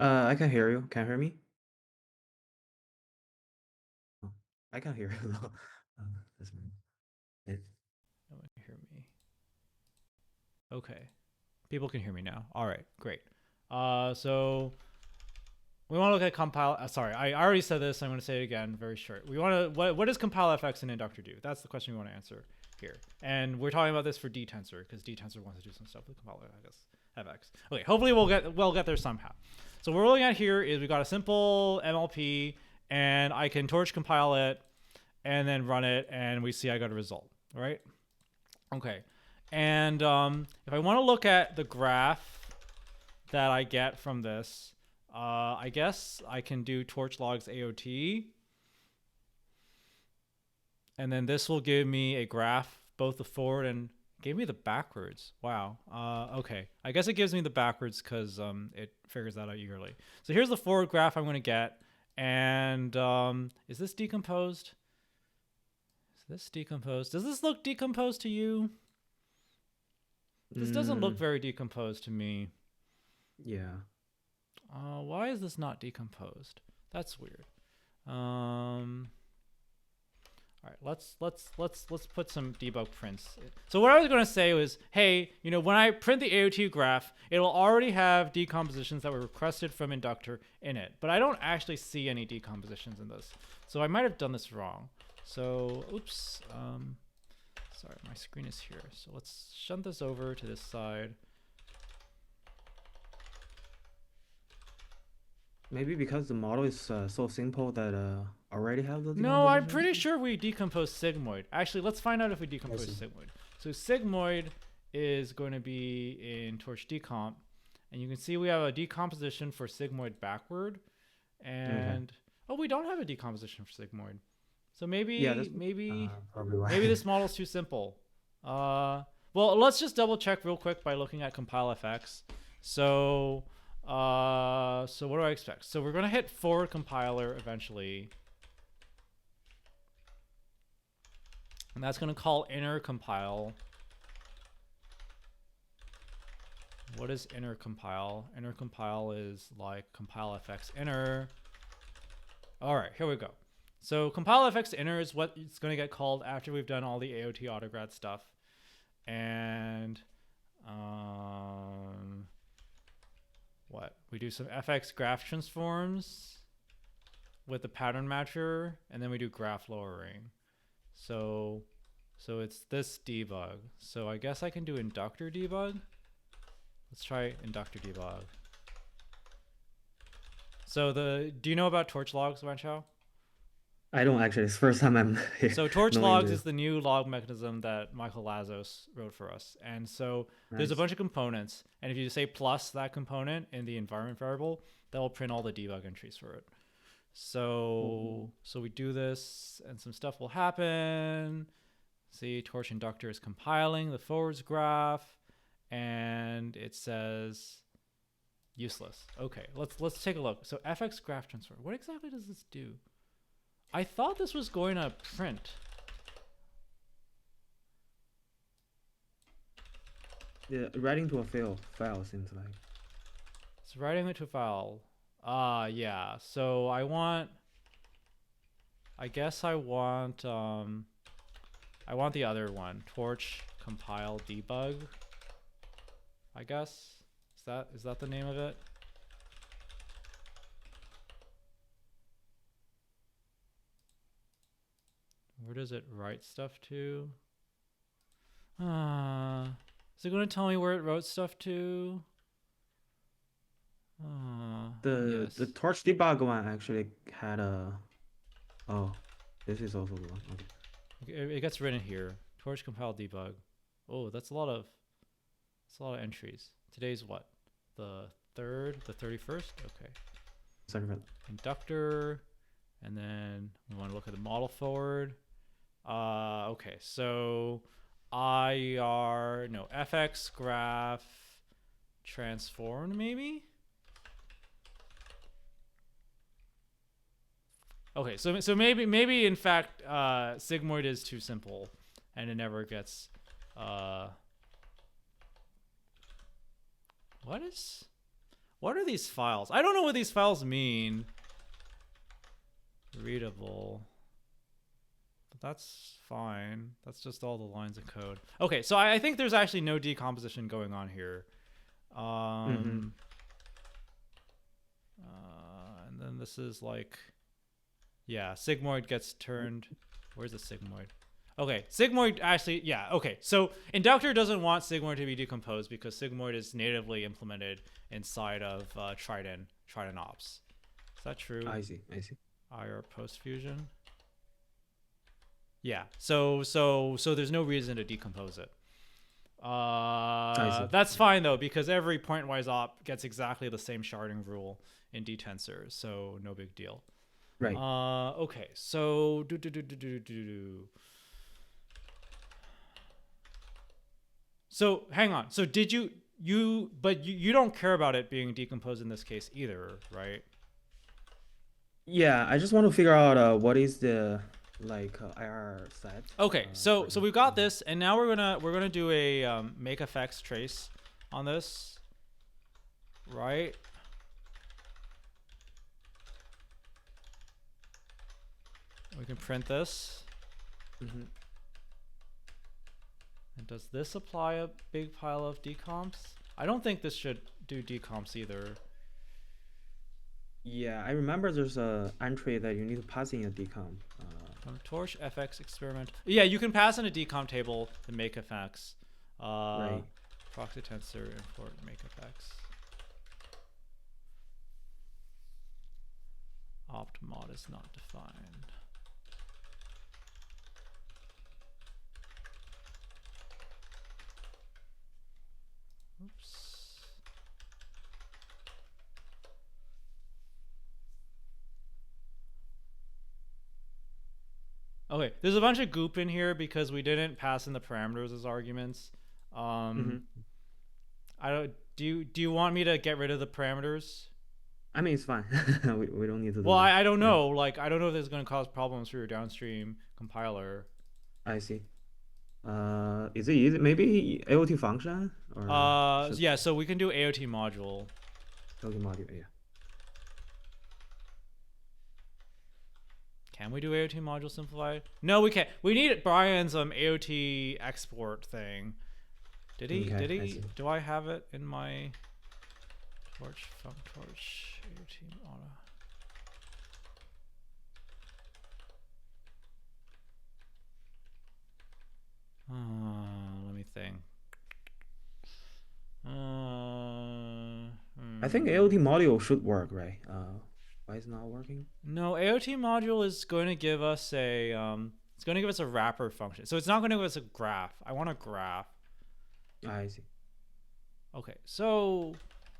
I can hear you. Can you hear me? Oh, I can hear you though. Uh, that's weird. It- No one can hear me. Okay. People can hear me now. All right, great. So we want to look at compile. Sorry, I already said this. I'm going to say it again, very short. We want to what does compile fx and inductor do? That's the question we want to answer here. And we're talking about this for dtensor because dtensor wants to do some stuff with compile fx. Okay, hopefully we'll get there somehow. So what we're looking at here is we got a simple MLP, and I can torch compile it and then run it, and we see I got a result. All right. Okay. And if I want to look at the graph that I get from this, I guess I can do torch logs AOT. And then this will give me a graph, both the forward and gave me the backwards. Wow. Okay. I guess it gives me the backwards because it figures that out yearly. So here's the forward graph I'm going to get. And is this decomposed? Is this decomposed? Does this look decomposed to you? This doesn't look Mm, very decomposed to me. yeah. Why is this not decomposed? That's weird. Um, all right, let's put some debug prints. So what I was going to say was, hey, when I print the AOT graph, it'll already have decompositions that were requested from inductor in it, but I don't actually see any decompositions in this. So I might have done this wrong. So oops. Sorry, my screen is here. So let's shunt this over to this side. Maybe because the model is so simple that already have the No, I'm decompositions. pretty sure we decompose sigmoid. Actually, let's find out if we I decompose see. sigmoid. So sigmoid is going to be in torch decomp, and you can see we have a decomposition for sigmoid backward, Okay. and oh, we don't have a decomposition for sigmoid. So Yeah, maybe that's maybe probably maybe why. this model's too simple. Well, let's just double check real quick by looking at compile fx. So so what do I expect? So we're gonna hit forward compiler eventually. And that's going to call inner compile. What is inner compile? Inner compile is like compile fx inner. All right, here we go. So compile fx inner is what it's going to get called after we've done all the AOT autograd stuff. And what? We do some fx graph transforms with the pattern matcher, and then we do graph lowering. So it's this debug. So I guess I can do inductor debug. Let's try inductor debug. So do you know about torch logs, Wanchao? I don't actually. It's the first time I'm here So torch knowing logs this. is the new log mechanism that Michael Lazos wrote for us. And so there's a Nice. bunch of components. And if you say plus that component in the environment variable, that will print all the debug entries for it. Oh, So we do this and some stuff will happen. See, torch inductor is compiling the forwards graph and it says useless. Okay, let's take a look. So fx graph transfer. What exactly does this do? I thought this was going to print. yeah, writing to a file seems like. It's writing it to a file. Yeah. So I guess I want the other one. Torch compile debug. I guess. Is that the name of it? Where does it write stuff to? Is it going to tell me where it wrote stuff to? The Yes. torch debug one actually had a. Oh, this is also the one. Okay. It gets written here. Torch compile debug. Oh, that's a lot of entries. Today's what? The 3rd, the 31st? Okay. Sorry for Inductor, and then we want to look at the model forward. Okay, so FX graph transformed maybe? Okay, so maybe in fact sigmoid is too simple and it never gets uh what is What are these files? I don't know what these files mean. Readable. But that's fine. That's just all the lines of code. Okay, so I think there's actually no decomposition going on here. And then this is like, yeah, sigmoid gets turned. Where's the sigmoid? Okay, sigmoid actually, yeah, okay. So inductor doesn't want sigmoid to be decomposed because sigmoid is natively implemented inside of Trident ops. Is that true? I see. IR post fusion. Yeah. So there's no reason to decompose it. That's fine though, because every pointwise op gets exactly the same sharding rule in dtensor, so no big deal. Right. Okay. So So hang on. So did you don't care about it being decomposed in this case either, right? Yeah, I just want to figure out what is the like IR set. Okay, so we've got this, and now we're gonna do a make effects trace on this, right? We can print this. Mm-hmm. And does this apply a big pile of decomps? I don't think this should do decomps either. Yeah, I remember there's a entry that you need to pass in a decomp. Torch FX experiment. Yeah, you can pass in a decomp table to make effects. Right. Proxy tensor import make effects. Opt mod is not defined. Oops. Okay, there's a bunch of goop in here because we didn't pass in the parameters as arguments. I don't. Do you want me to get rid of the parameters? I mean, it's fine. we don't need to. Well, I don't know. Like, I don't know if this is going to cause problems for your downstream compiler. I see. Is it easy? Maybe AOT function? Or yeah. So we can do AOT module. AOT module, yeah. Can we do AOT module simplified? No, we can't. We need Brian's AOT export thing. Did he? Okay, did he? Do I have it in my torch AOT auto? Let me think. I think AOT module should work, right? Why is it not working? No, AOT module is going to give us a it's going to give us a wrapper function. So it's not going to give us a graph. I want a graph. I see. Okay, so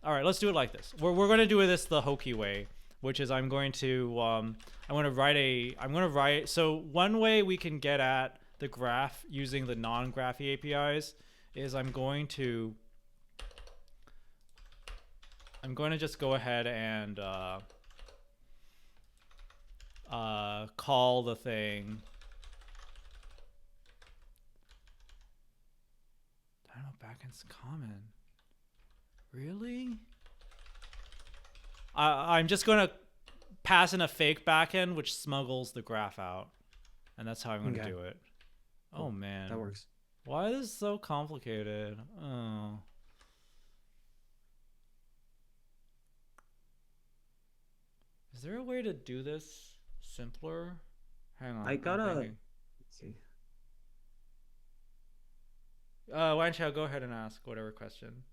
all right, let's do it like this. We're going to do this the hokey way, which is I'm going to write. So one way we can get at the graph using the non-graphy APIs is I'm going to just go ahead and call the thing. I don't know, backend's common. Really? I'm just going to pass in a fake backend which smuggles the graph out. And that's how I'm going to do it. Cool. Oh, man. That works. Why is this so complicated? Oh. Is there a way to do this simpler? Hang on. I gotta. Let's see. Why don't you go ahead and ask whatever question?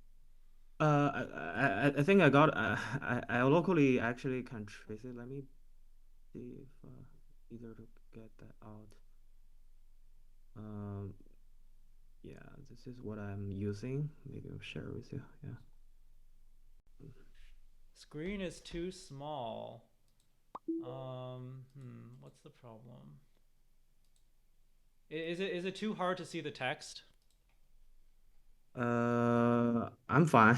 I think I got. I locally actually can trace it. Let me see if either to get that out. Yeah, this is what I'm using. Maybe I'll share with you. Yeah. Screen is too small. What's the problem? Is it too hard to see the text? I'm fine.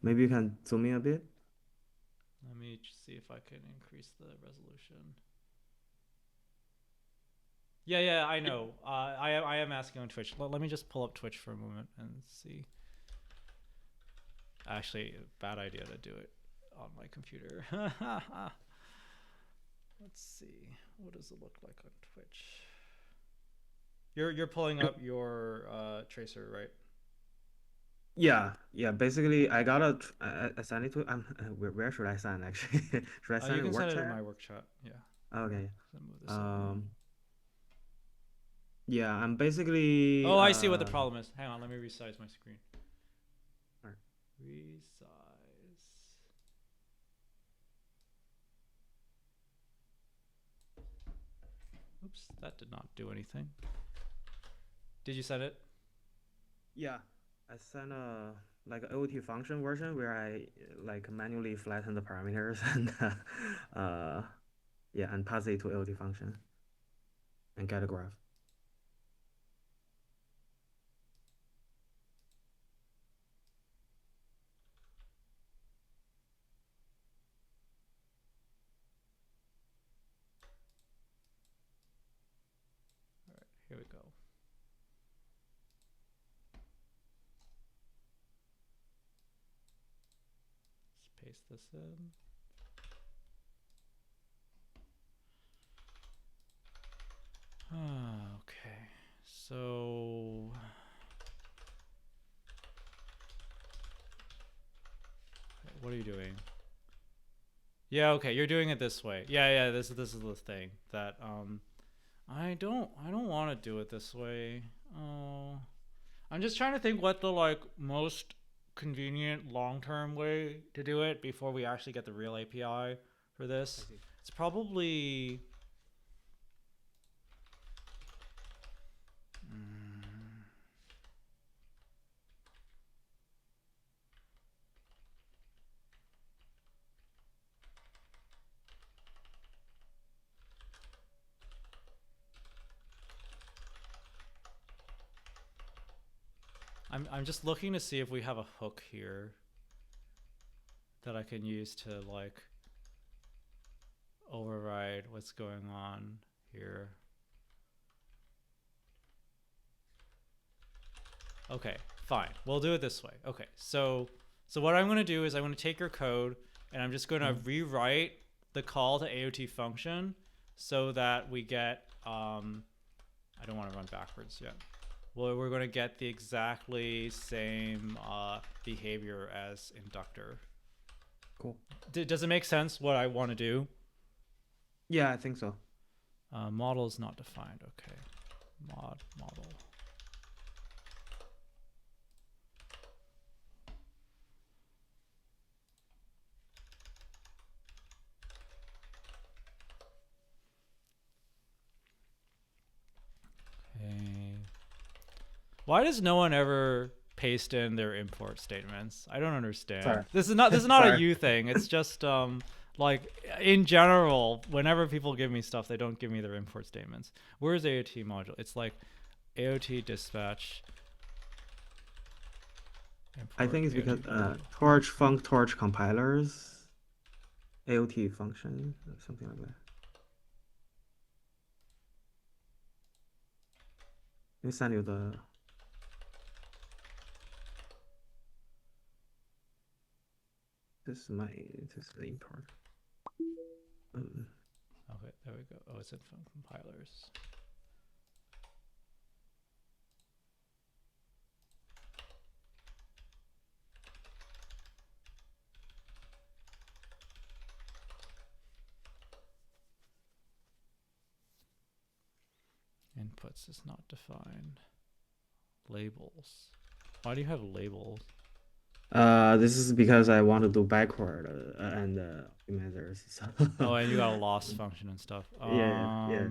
Maybe you can zoom in a bit. Let me see if I can increase the resolution. Yeah, I know. I am asking on Twitch. Let me just pull up Twitch for a moment and see. actually a bad idea to do it on my computer. Let's see. What does it look like on Twitch? You're pulling up your tracer, right? Yeah, yeah. Basically, I gotta assign it to. Where should I sign actually? Should I sign You in can work send it in chat? my work chat. Yeah. Okay. So move this over. Um. Yeah, I'm basically Oh, I see what the problem is. Hang on, let me resize my screen. Alright. Resize. Oops, that did not do anything. Did you set it? Yeah, I sent a like a OT function version where I like manually flatten the parameters and yeah, and pass it to OT function and get a graph. All right, here we go. Let's paste this in. Okay, so what are you doing? Yeah, okay, you're doing it this way. Yeah, this is the thing that I don't want to do it this way. Oh, I'm just trying to think what the like most convenient long-term way to do it before we actually get the real API for this. It's probably I'm just looking to see if we have a hook here that I can use to like override what's going on here. Okay, fine. We'll do it this way. Okay, so what I'm going to do is I'm going to take your code and I'm just going to rewrite the call to AOT function so that we get I don't want to run backwards yet. Well, we're going to get the exactly same behavior as inductor. Cool. Does it make sense what I want to do? Yeah, I think so. Model is not defined. Okay. Model. Okay. Why does no one ever paste in their import statements? I don't understand. Sorry. This is not a Sorry. you thing. It's just like in general, whenever people give me stuff, they don't give me their import statements. Where's AOT module? It's like AOT dispatch. I think it's because AOT. torch func torch compilers AOT function, something like that. Let me send you the. This is the import. Okay, there we go. Oh, it's in from compilers. Inputs is not defined. Labels. Why do you have labels? This is because I want to do backward and optimizers. So. Oh, and you got a loss function and stuff. Yeah.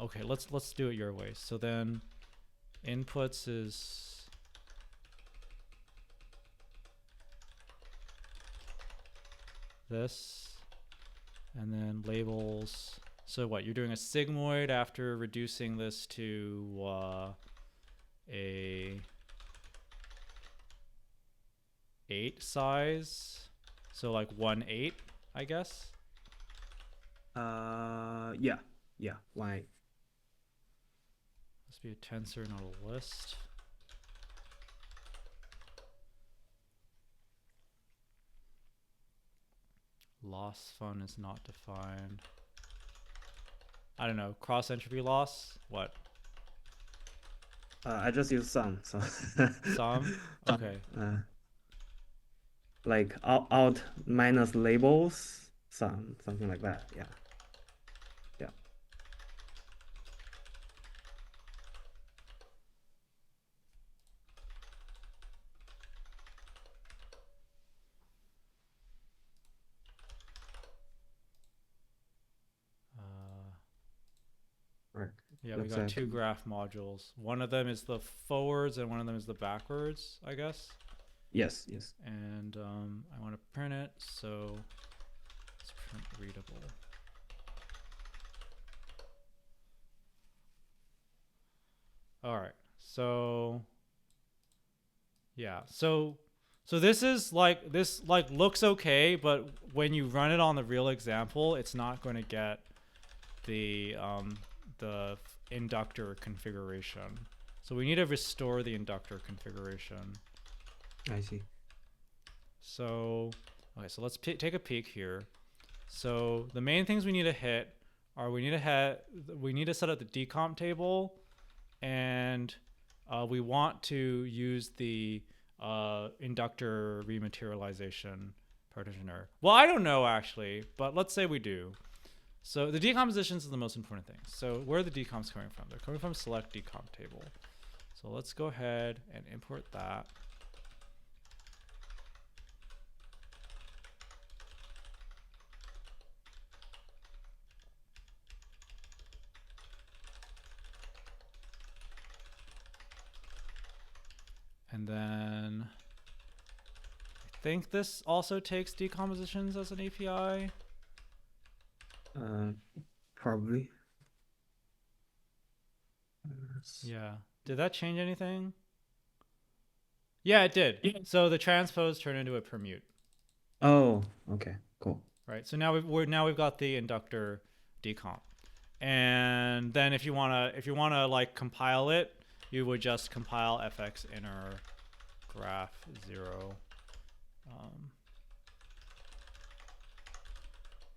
Okay, let's do it your way. So then, inputs is this, and then labels. So what, you're doing a sigmoid after reducing this to a 8 size, so like 1/8, I guess. Yeah. Why? Must be a tensor, not a list. Loss fun is not defined. I don't know. Cross entropy loss? What? I just use sum, so Sum? Okay. like out minus labels, sum, something like that. Yeah, yeah. Right. Yeah, we Looks got like two graph modules. One of them is the forwards and one of them is the backwards, I guess. yes, yes. And I want to print it, so let's print readable. All right, so yeah, so this is like looks okay, but when you run it on the real example, it's not going to get the inductor configuration. So we need to restore the inductor configuration. I see. So okay, so let's take a peek here. So the main things we need to hit are we need to set up the decomp table, and we want to use the inductor rematerialization partitioner. Well, I don't know actually, but let's say we do. So the decompositions is the most important thing. So where are the decomps coming from? They're coming from select decomp table. So let's go ahead and import that. And then I think this also takes decompositions as an API. Probably. Yeah. Did that change anything? Yeah, it did. Yeah. So the transpose turned into a permute. Oh, okay, cool. Right. So now we've got the inductor decomp. And then if you wanna like compile it, you would just compile fx inner graph 0.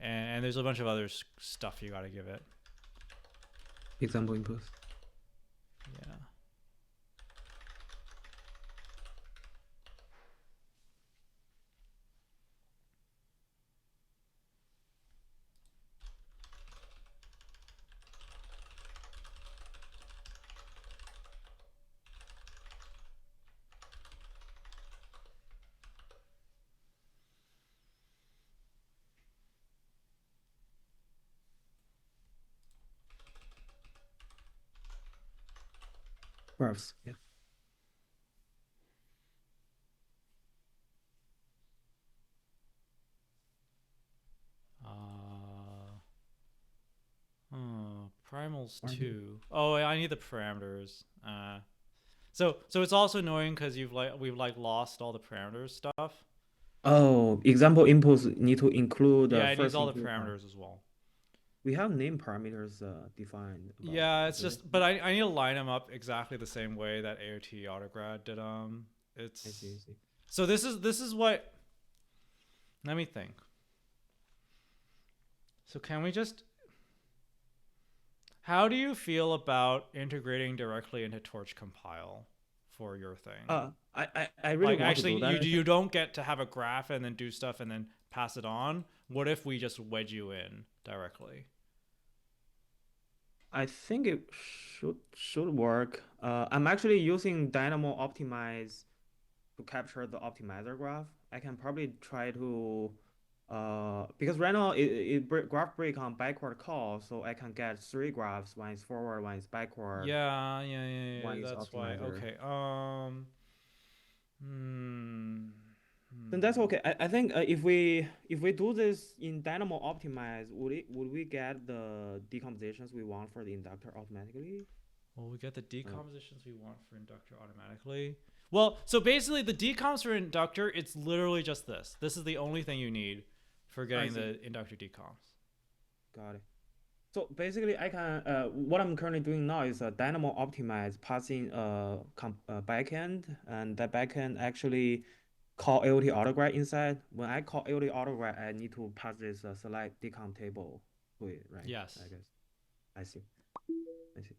And there's a bunch of other stuff you gotta give it. Example inputs. Yeah. Graphs, yeah. Primals 2. Oh, I need the parameters. So it's also annoying because we've lost all the parameters stuff. Oh, example inputs need to include Yeah, it needs first all the parameters as well. We have name parameters defined. Yeah, it's just, but I need to line them up exactly the same way that AOT Autograd did. It's. I see. So this is what. Let me think. So can we just? How do you feel about integrating directly into Torch Compile for your thing? I really like want actually to do that. you don't get to have a graph and then do stuff and then pass it on. What if we just wedge you in directly? I think it should work. I'm actually using Dynamo Optimize to capture the optimizer graph. I can probably try to because right now graph break on backward call, so I can get 3 graphs. One is forward, one is backward. Yeah. One is That's why. optimizer. Okay. Then that's okay. I think if we do this in Dynamo Optimize, would we get the decompositions we want for the inductor automatically? Well, we get the decompositions we want for inductor automatically. Well, so basically the decomps for inductor, it's literally just this. This is the only thing you need for getting the inductor decomps. Got it. So basically, I can what I'm currently doing now is Dynamo Optimize passing a backend, and that backend actually call AOT autograd inside. When I call AOT autograd, I need to pass this select decomp table to it, right? Yes. I guess. I see. I see.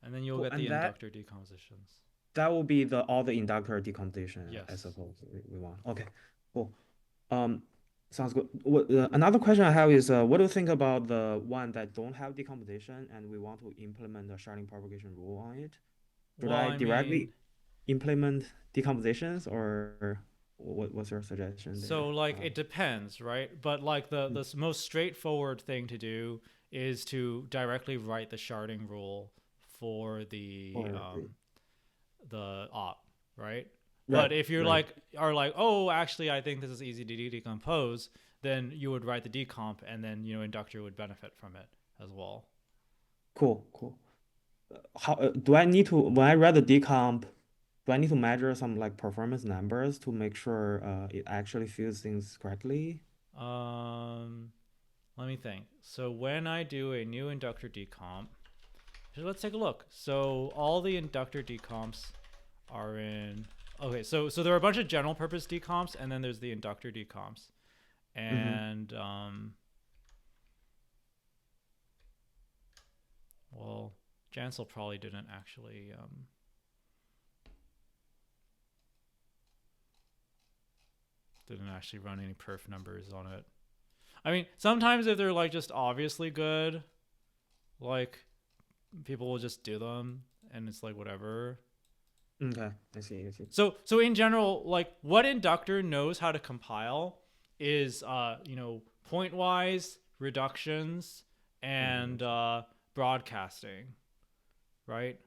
And then you'll Cool. get the And inductor decompositions. that will be the all the inductor decomposition, I Yes. suppose we want. Okay, cool. Um, sounds good. Another question I have is, what do you think about the one that don't have decomposition and we want to implement the sharding propagation rule on it? Should Well, I I mean, directly implement decompositions, or what's your suggestion so there? like it depends, right? But like the most straightforward thing to do is to directly write the sharding rule for or the op, right? right, But if you're right. like are like, oh, actually, I think this is easy to decompose, then you would write the decomp, and then inductor would benefit from it as well. Cool, cool. How do I need to when I read the decomp? Do I need to measure some like performance numbers to make sure it actually fills things correctly? Um, Let me think. So when I do a new inductor decomp, let's take a look. So all the inductor decomps are in. Okay, so there are a bunch of general purpose decomps, and then there's the inductor decomps, Mm-hmm. and well, Jansel probably didn't actually run any perf numbers on it. I mean, sometimes if they're like just obviously good, like people will just do them, and it's like whatever. Okay, I see, I see. So in general, like what inductor knows how to compile is pointwise reductions and broadcasting, right?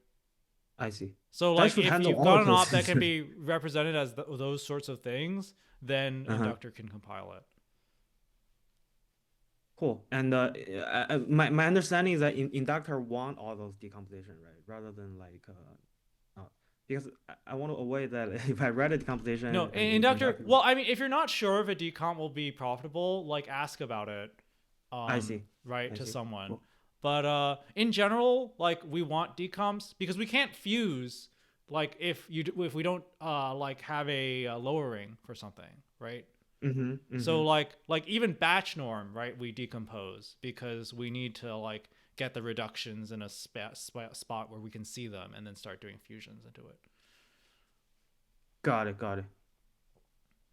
I see. So That like should if handle you've all got of an op that those. can be represented as those sorts of things, then Uh-huh. inductor can compile it. Cool. And my understanding is that inductor want all those decomposition, right? Rather than like because I want to avoid that if I read a No, decomposition and inductor. inductor. Well, I mean, if you're not sure if a decomp will be profitable, like ask about it, I see. right, I to see. someone. Cool. But in general, like we want decomps because we can't fuse. Like if we don't like have a lowering for something, right? Mm-hmm. Mm-hmm. So like even batch norm, right? We decompose because we need to like get the reductions in a spot where we can see them and then start doing fusions into it. Got it. Got it.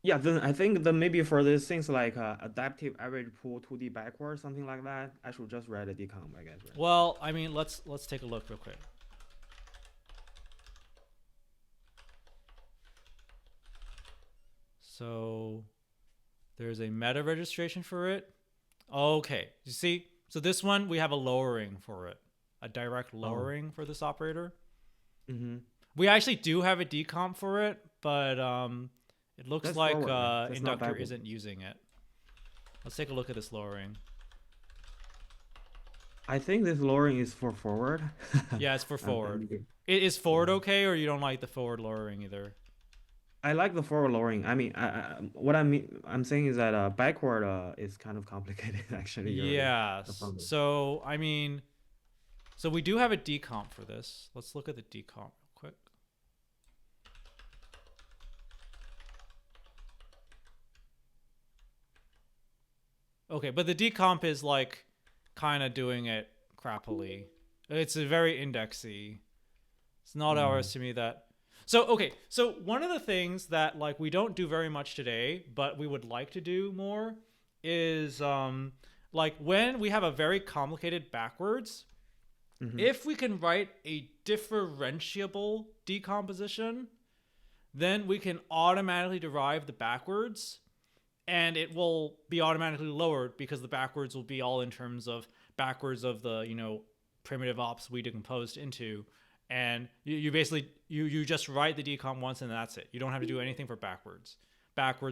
Yeah, then I think that maybe for these things like adaptive average pool 2D backward, something like that, I should just write a decomp, I guess, right? Well, I mean, let's take a look real quick. So there's a meta registration for it. Okay, you see, so this one we have a lowering for it, a direct Oh. lowering for this operator. Mm-hmm. We actually do have a decomp for it, but it looks That's like forward, right? That's not inductor backward. isn't using it. Let's take a look at this lowering. I think this lowering is for forward. Yeah, it's for forward. I'm Is forward yeah. okay, or you don't like the forward lowering either? I like the forward lowering. I mean, what I'm saying is that backward is kind of complicated actually. The Yes. problem. So I mean, so we do have a decomp for this. Let's look at the decomp real quick. Okay, but the decomp is like kind of doing it crappily. It's a very indexy. It's not Mm. ours to me that. So okay, so one of the things that like we don't do very much today, but we would like to do more is like when we have a very complicated backwards, Hmm. if we can write a differentiable decomposition, then we can automatically derive the backwards and it will be automatically lowered because the backwards will be all in terms of backwards of the primitive ops we decomposed into, and you basically you just write the decomp once and that's it. You don't have to do anything for backwards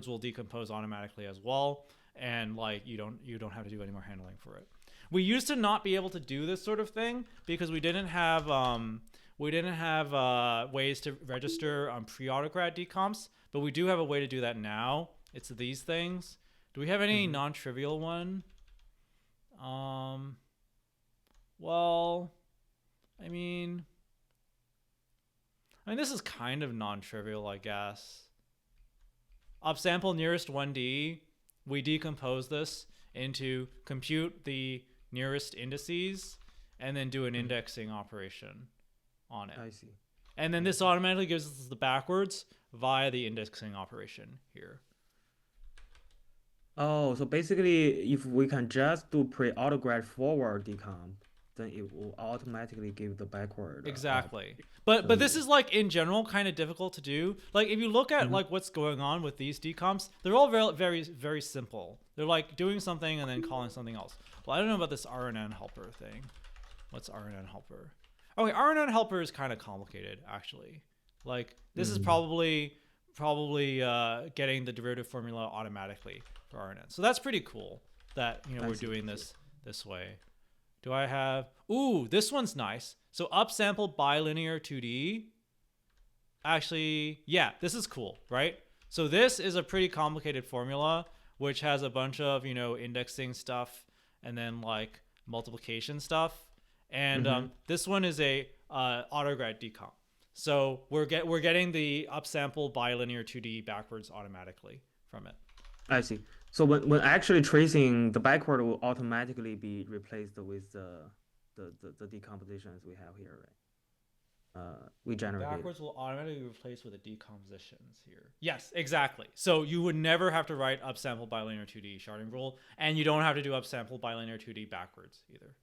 will decompose automatically as well, and like you don't have to do any more handling for it. We used to not be able to do this sort of thing because we didn't have ways to register pre-autograd decomps, but we do have a way to do that now. It's these things. Do we have any Hmm. non-trivial one? Um, well, I mean, this is kind of non-trivial, I guess. upsample nearest 1D, we decompose this into compute the nearest indices and then do an indexing operation on it. I see. And then this automatically gives us the backwards via the indexing operation here. Oh, so basically, if we can just do pre-autograd forward decomp, then it will automatically give the backward. Exactly. But this is like in general kind of difficult to do. Like if you look at like what's going on with these decomps, they're all very very very simple. They're like doing something and then calling something else. Well, I don't know about this RNN helper thing. What's RNN helper? Okay, RNN helper is kind of complicated actually. Like this is probably getting the derivative formula automatically for RNN. So that's pretty cool that we're doing this way. Do I have... Ooh, this one's nice. So upsample bilinear 2D. Actually, yeah, this is cool, right? So this is a pretty complicated formula, which has a bunch of, indexing stuff and then like multiplication stuff. And this one is a autograd decomp. So we're getting the upsample bilinear 2D backwards automatically from it. I see. So when actually tracing, the backward will automatically be replaced with the decompositions we have here, right? We generate backwards will automatically be replaced with the decompositions here. Yes, exactly. So you would never have to write upsample bilinear 2D sharding rule, and you don't have to do upsample bilinear 2D backwards either.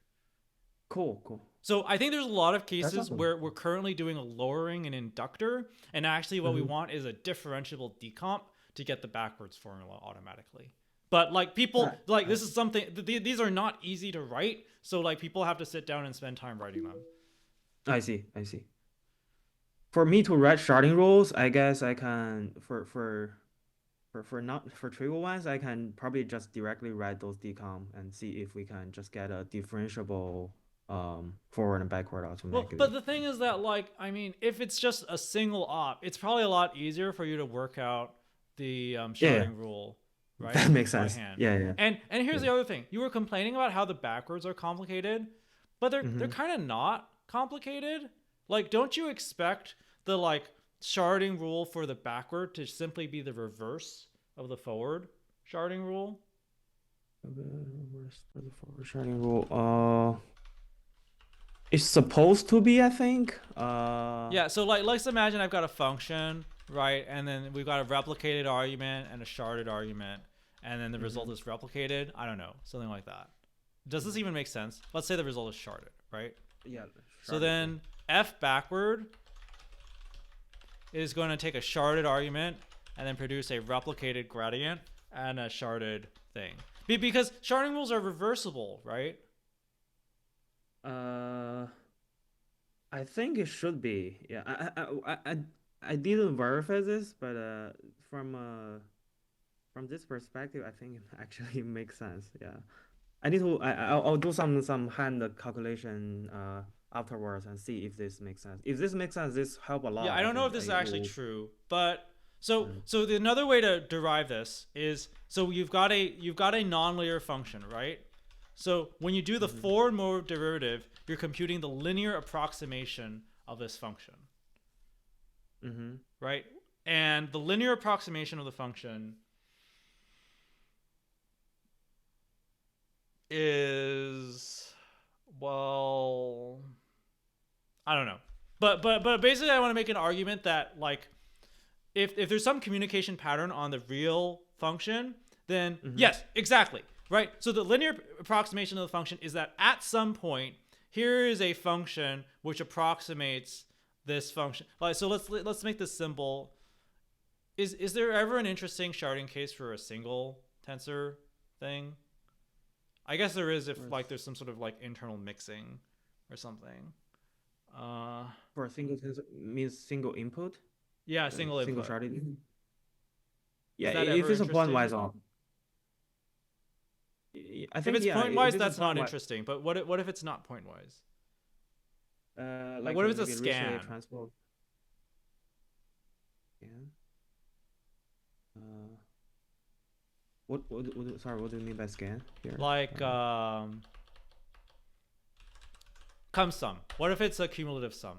Cool. So I think there's a lot of cases awesome. Where we're currently doing a lowering and inductor, and actually what we want is a differentiable decomp to get the backwards formula automatically. But like people, like this is something, these are not easy to write. So like people have to sit down and spend time writing them. I see. For me to write sharding rules, I guess I can, for trivial ones, I can probably just directly write those decomp and see if we can just get a differentiable forward and backward automatically. Well, but the thing is that like, I mean, if it's just a single op, it's probably a lot easier for you to work out the sharding rule, right? That makes sense. Yeah. And here's the other thing: you were complaining about how the backwards are complicated, but they're kind of not complicated. Like, don't you expect the like sharding rule for the backward to simply be the reverse of the forward sharding rule? The reverse of the forward sharding rule. It's supposed to be, I think. Yeah. So like, let's imagine I've got a function. Right, and then we've got a replicated argument and a sharded argument, and then the result is replicated. I don't know, something like that. Does this even make sense? Let's say the result is sharded, right? Yeah. So then f backward is going to take a sharded argument and then produce a replicated gradient and a sharded thing. Because sharding rules are reversible, right? I think it should be. Yeah. I didn't verify this, but from this perspective, I think it actually makes sense. Yeah, I need to. I'll do some hand calculation afterwards and see if this makes sense. If this makes sense, this help a lot. Yeah, I don't know if this is actually true, but so another way to derive this is you've got a non-linear function, right? So when you do the forward mode derivative, you're computing the linear approximation of this function. Right? And the linear approximation of the function is, well, I don't know. But basically I want to make an argument that like if there's some communication pattern on the real function, then yes, exactly. Right? So the linear approximation of the function is that at some point here is a function which approximates this function. So let's make this simple. Is there ever an interesting sharding case for a single tensor thing? I guess there is if like there's some sort of like internal mixing or something. For a single tensor means single input? Yeah, single input. Single sharding. Yeah, if it's a pointwise I think if it's pointwise, that's not interesting. But what if it's not pointwise? Like what if it's a scan? Sorry, what do you mean by scan here? Like cum sum. What if it's a cumulative sum?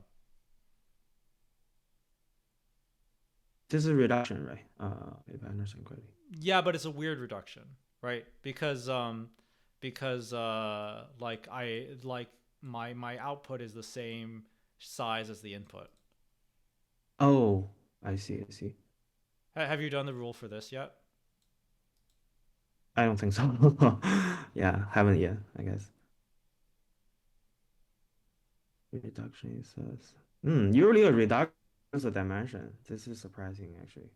This is reduction, right? If I understand correctly. Yeah, but it's a weird reduction, right? Because like I like my output is the same size as the input. Oh, I see, I see. Have you done the rule for this yet? I don't think so. Yeah, haven't yet, I guess. Reduction is usually a reduction is a dimension. This is surprising actually.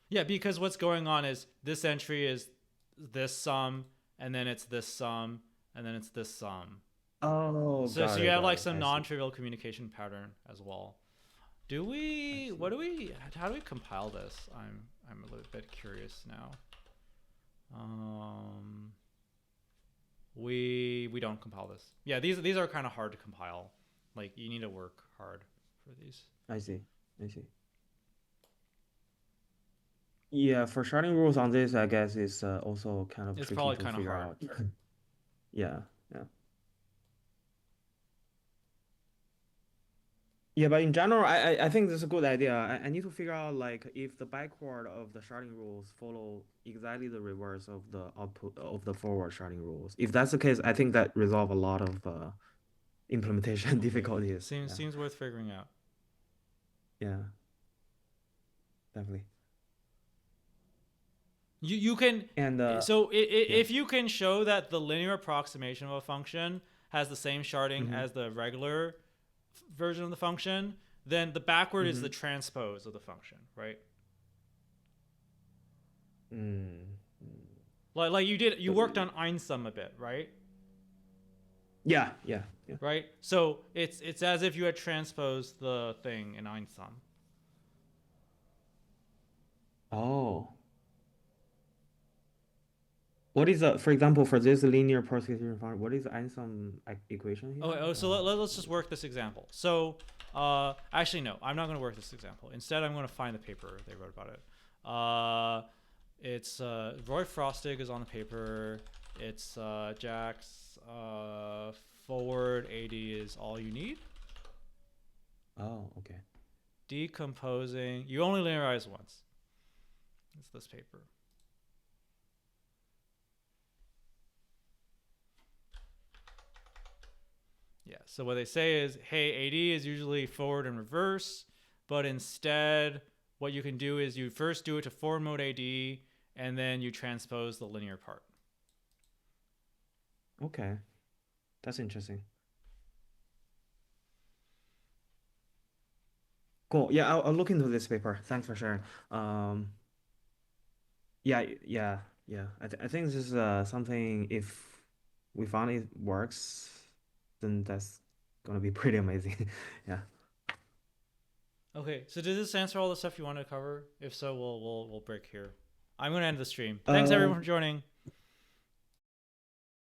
Yeah, because what's going on is this entry is this sum, and then it's this sum, and then it's this sum. Oh, So got you it, have got like it. some I see. non-trivial communication pattern as well. Do I we? What see. do we? How do we compile this? I'm a little bit curious now. Um, we don't compile this. Yeah, these are kind of hard to compile. Like you need to work hard for these. I see. I see. Yeah, for sharding rules on this, I guess is also kind of It's tricky probably to kind of figure hard. out. Yeah, yeah. Yeah, but in general, I think this is a good idea. I need to figure out like if the backward of the sharding rules follow exactly the reverse of the output of the forward sharding rules. If that's the case, I think that resolve a lot of implementation Okay, difficulties. Yeah, seems worth figuring out. yeah, definitely. You can And so yeah. if you can show that the linear approximation of a function has the same sharding Mm-hmm. as the regular version of the function, then the backward is Mm-hmm. the transpose of the function, right? Mm. Like you So worked on einsum a bit, right? yeah, yeah, yeah. Right. So it's as if you had transposed the thing in einsum. Oh, what is for example, for this linear persecution function, what is the Einstein equation here? Oh, so let's just work this example. So, actually, no, I'm not going to work this example. Instead, I'm going to find the paper they wrote about it. It's Roy Frostig is on the paper. It's Jack's forward 80 is all you need. Oh, okay. Decomposing. You only linearize once. It's this paper. Yeah. So what they say is, hey, AD is usually forward and reverse, but instead, what you can do is you first do it to forward mode AD, and then you transpose the linear part. Okay, that's interesting. Cool. Yeah, I'll look into this paper. Thanks for sharing. Um, yeah, yeah, yeah. I think this is something if we find it works, then that's gonna be pretty amazing. Yeah. Okay. So did this answer all the stuff you wanted to cover? If so, we'll break here. I'm gonna end the stream. Thanks Uh, everyone for joining.